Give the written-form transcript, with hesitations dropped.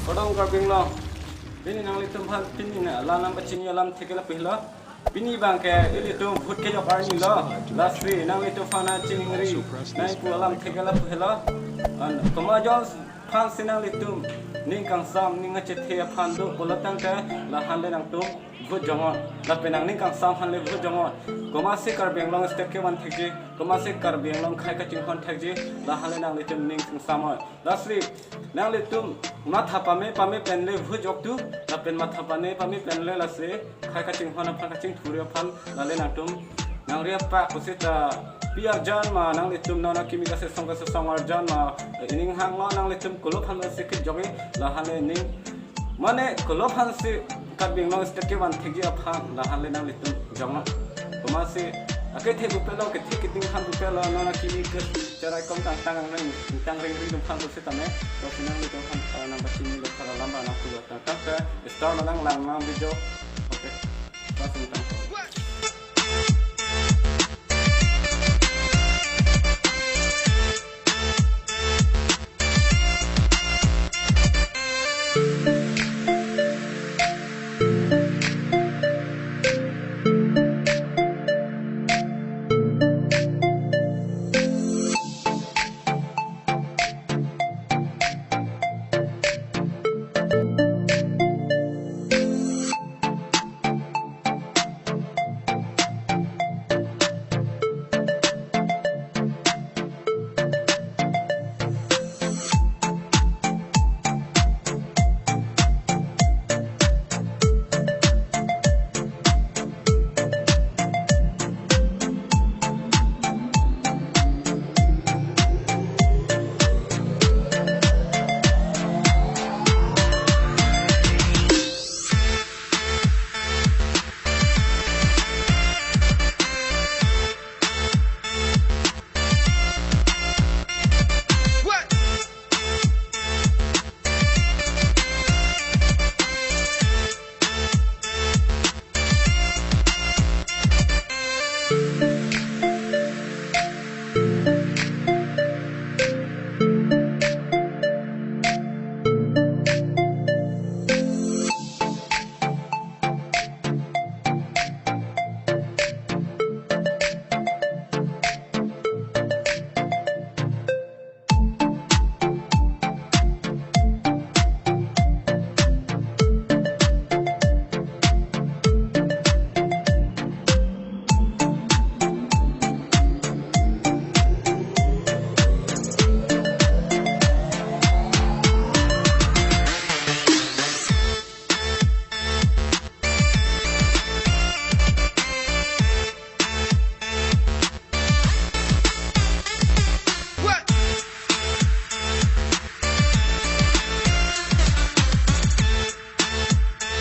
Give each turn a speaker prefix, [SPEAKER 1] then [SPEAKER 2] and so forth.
[SPEAKER 1] Kodong karbing long. Bini nang litum hal bini na alam bacini alam tegela pihla. Bini bang ke litum phut ke jokar ni lo. Lastri nang litum fana cingri. Nai pu alam tegela pihla. An kemajon fan sinang litum ning kang sam ning ngacet thea fan do bolatang ke la hanle nang tum भूत जमा ला पेनांग निं कां साम हानले भूत जमा गमासे कर बेंगलों स्टेक के वन थेजे गमासे कर बेंगलों खाय का चिंग हन थेजे ला हाले नांग ले तुम निं सिंग साम लास्टली नांग ले तुम मा थापामे पामे पेनले भूत जक्तु ला पेन मा थापाने पामे पेनले लासे खाय का चिंग हन फान का चिंग थुरे फान ला ले नांग तुम नांग रिया पा कुसिता पियर जान मा नांग ले तुम नाना किमी का से संगार जान मा इनिंग हांग मा नांग ले तुम कुलो फान से के जगे ला हाले निं माने कुलो फान से karbing long stek ke wan thegi apha la han le nang litum jama koma se ake the bu pelo ke thik ting han bu pelo na kimi ke charai kom tang tang nang tang ring ring phan bu se tame to sinang litum phan na ba chini lo phala lamba na ku ta ta star nang lang na video okay ta sing tang